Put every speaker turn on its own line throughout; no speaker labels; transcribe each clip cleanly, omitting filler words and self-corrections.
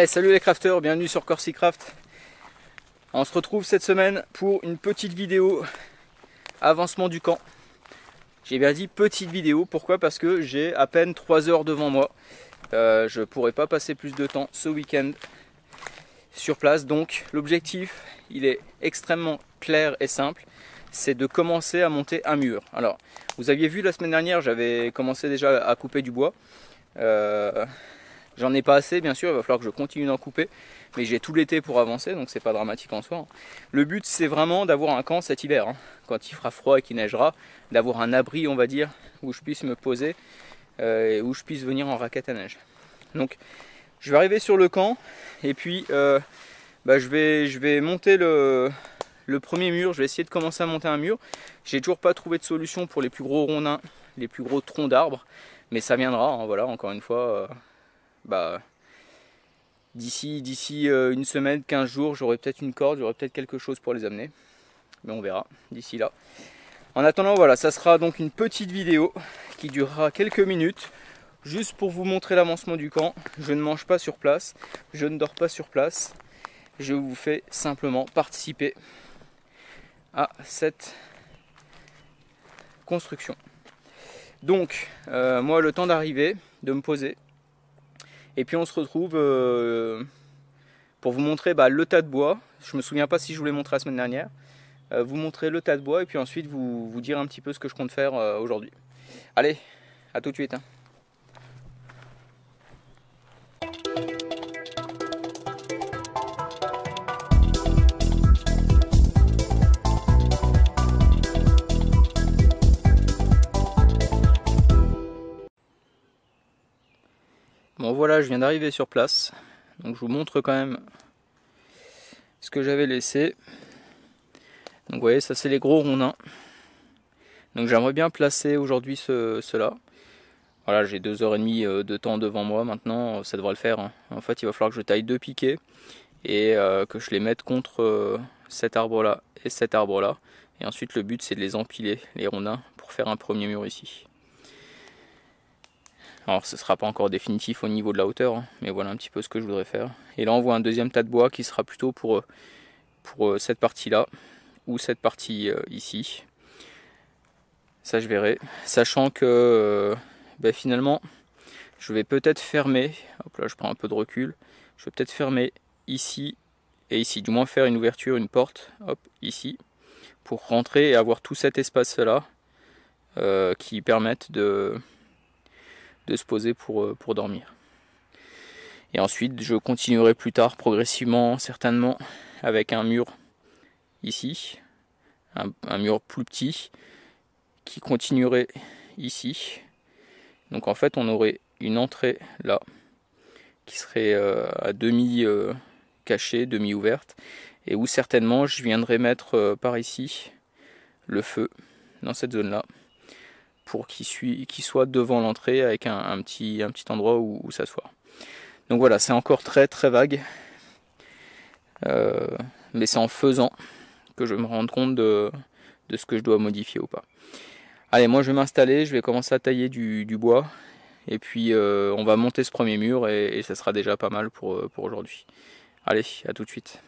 Salut les crafters, bienvenue sur CorsiCraft. On se retrouve cette semaine pour une petite vidéo avancement du camp. J'ai bien dit petite vidéo, pourquoi? Parce que j'ai à peine 3 heures devant moi. Je ne pourrai pas passer plus de temps ce week-end sur place. Donc l'objectif, il est extrêmement clair et simple. C'est de commencer à monter un mur. Alors, vous aviez vu la semaine dernière, j'avais commencé déjà à couper du bois. J'en ai pas assez, bien sûr, il va falloir que je continue d'en couper. Mais j'ai tout l'été pour avancer, donc c'est pas dramatique en soi. Le but, c'est vraiment d'avoir un camp cet hiver, quand il fera froid et qu'il neigera, d'avoir un abri, on va dire, où je puisse me poser et où je puisse venir en raquette à neige. Donc, je vais arriver sur le camp et puis je vais monter le premier mur. Je vais essayer de commencer à monter un mur. J'ai toujours pas trouvé de solution pour les plus gros rondins, les plus gros troncs d'arbres, mais ça viendra. Voilà, encore une fois. D'ici une semaine, 15 jours, j'aurai peut-être une corde, j'aurai peut-être quelque chose pour les amener. Mais on verra d'ici là. En attendant, voilà, ça sera donc une petite vidéo qui durera quelques minutes, juste pour vous montrer l'avancement du camp. Je ne mange pas sur place, je ne dors pas sur place. Je vous fais simplement participer à cette construction. Donc, moi, le temps d'arriver, de me poser. Et puis on se retrouve pour vous montrer le tas de bois. Je me souviens pas si je vous l'ai montré la semaine dernière. Vous montrer le tas de bois et puis ensuite vous dire un petit peu ce que je compte faire aujourd'hui. Allez, à tout de suite. Bon voilà, je viens d'arriver sur place, donc je vous montre quand même ce que j'avais laissé. Donc vous voyez, ça c'est les gros rondins. Donc j'aimerais bien placer aujourd'hui ceux-là. Voilà, j'ai 2h30 de temps devant moi maintenant, ça devrait le faire. En fait, il va falloir que je taille 2 piquets et que je les mette contre cet arbre-là et cet arbre-là. Et ensuite le but c'est de les empiler, les rondins, pour faire un premier mur ici. Alors ce ne sera pas encore définitif au niveau de la hauteur, mais voilà un petit peu ce que je voudrais faire. Et là on voit un deuxième tas de bois qui sera plutôt pour cette partie-là, ou cette partie ici. Ça je verrai, sachant que finalement je vais peut-être fermer, hop là je prends un peu de recul, je vais peut-être fermer ici et ici, du moins faire une ouverture, une porte, hop, ici, pour rentrer et avoir tout cet espace-là qui permettent de se poser pour dormir. Et ensuite je continuerai plus tard progressivement, certainement, avec un mur ici, un mur plus petit qui continuerait ici. Donc en fait on aurait une entrée là qui serait à demi cachée, demi ouverte, et où certainement je viendrai mettre par ici le feu dans cette zone là, pour qu'il soit devant l'entrée avec un petit endroit où s'asseoir. Donc voilà, c'est encore très très vague, mais c'est en faisant que je me rends compte de ce que je dois modifier ou pas. Allez, moi je vais m'installer, je vais commencer à tailler du bois, et puis on va monter ce premier mur et ça sera déjà pas mal pour aujourd'hui. Allez, à tout de suite.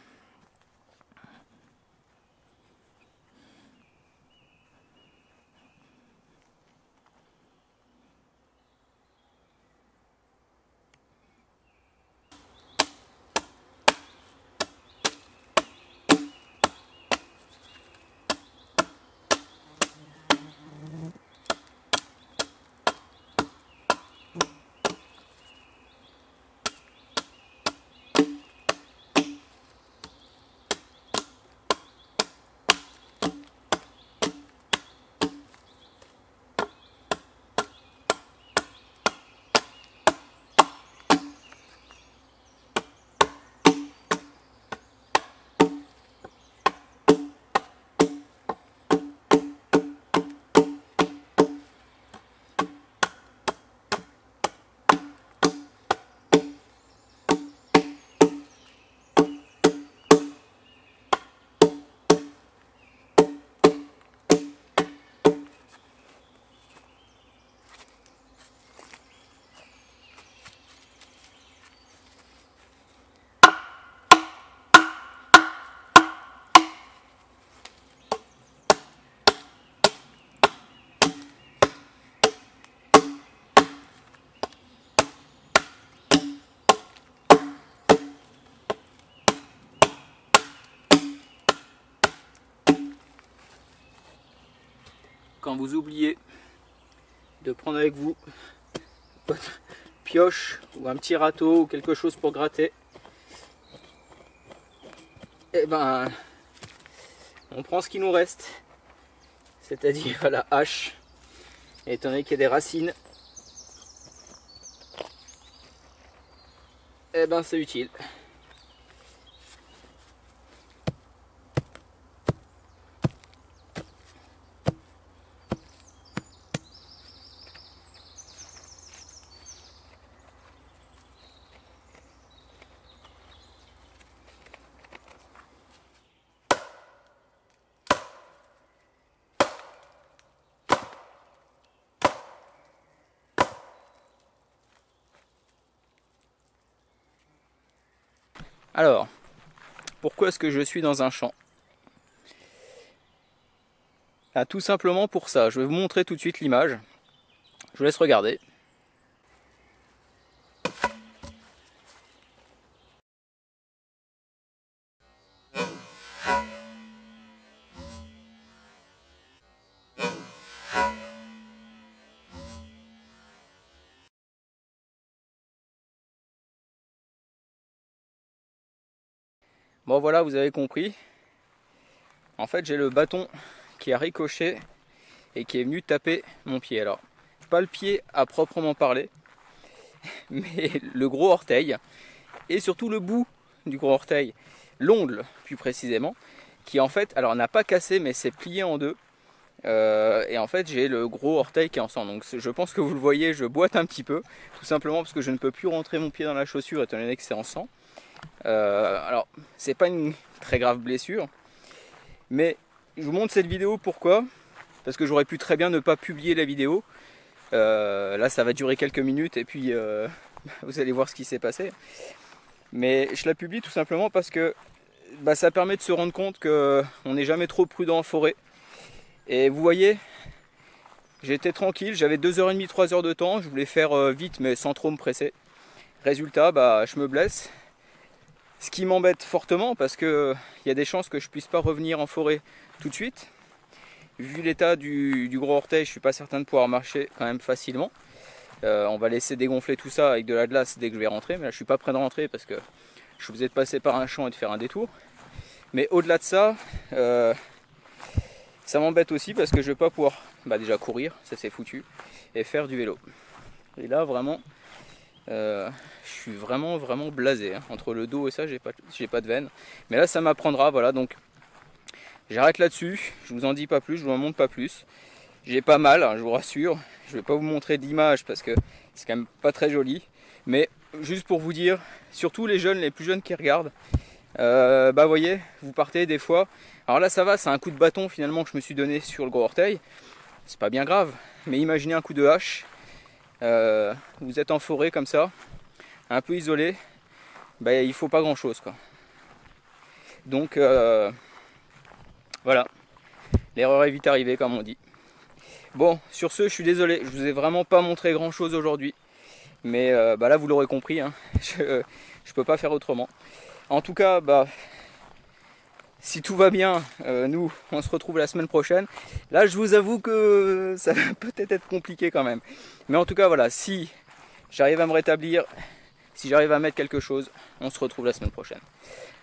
quand vous oubliez de prendre avec vous votre pioche ou un petit râteau ou quelque chose pour gratter, et ben on prend ce qui nous reste, c'est-à-dire la hache, étant donné qu'il y a des racines, et ben c'est utile. Alors, pourquoi est-ce que je suis dans un champ? Ah, tout simplement pour ça. Je vais vous montrer tout de suite l'image. Je vous laisse regarder. Bon voilà, vous avez compris. En fait, j'ai le bâton qui a ricoché et qui est venu taper mon pied. Alors, pas le pied à proprement parler, mais le gros orteil et surtout le bout du gros orteil, l'ongle plus précisément, qui en fait, alors n'a pas cassé mais s'est plié en deux. Et en fait, j'ai le gros orteil qui est en sang. Donc, je pense que vous le voyez, je boite un petit peu, tout simplement parce que je ne peux plus rentrer mon pied dans la chaussure étant donné que c'est en sang. Alors, c'est pas une très grave blessure, mais je vous montre cette vidéo pourquoi? Parce que j'aurais pu très bien ne pas publier la vidéo. Là, ça va durer quelques minutes et puis vous allez voir ce qui s'est passé. Mais je la publie tout simplement parce que ça permet de se rendre compte qu'on n'est jamais trop prudent en forêt. Et vous voyez, j'étais tranquille, j'avais 2h30, 3 heures de temps, je voulais faire vite mais sans trop me presser. Résultat, je me blesse. Ce qui m'embête fortement parce qu'il y a des chances que je puisse pas revenir en forêt tout de suite. Vu l'état du gros orteil, je suis pas certain de pouvoir marcher quand même facilement. On va laisser dégonfler tout ça avec de la glace dès que je vais rentrer. Mais là je suis pas prêt de rentrer parce que je suis obligé de passer par un champ et de faire un détour. Mais au-delà de ça, ça m'embête aussi parce que je vais pas pouvoir déjà courir, ça c'est foutu, et faire du vélo. Et là vraiment... je suis vraiment blasé, hein. Entre le dos et ça j'ai pas de veine, mais là ça m'apprendra. Voilà, donc j'arrête là-dessus, je vous en dis pas plus, je vous en montre pas plus. J'ai pas mal, hein, je vous rassure, je vais pas vous montrer d'image parce que c'est quand même pas très joli, mais juste pour vous dire, surtout les jeunes, les plus jeunes qui regardent, voyez, vous partez des fois, alors là ça va, c'est un coup de bâton finalement que je me suis donné sur le gros orteil, c'est pas bien grave, mais imaginez un coup de hache. Vous êtes en forêt comme ça, un peu isolé, il faut pas grand chose quoi. Donc voilà, l'erreur est vite arrivée comme on dit. Bon, sur ce, je suis désolé, je vous ai vraiment pas montré grand chose aujourd'hui, mais là vous l'aurez compris, hein, je peux pas faire autrement. En tout cas, si tout va bien, nous on se retrouve la semaine prochaine. Là je vous avoue que ça va peut-être être compliqué quand même. Mais en tout cas voilà, si j'arrive à me rétablir, si j'arrive à mettre quelque chose, on se retrouve la semaine prochaine.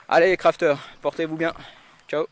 Allez les crafters, portez-vous bien. Ciao.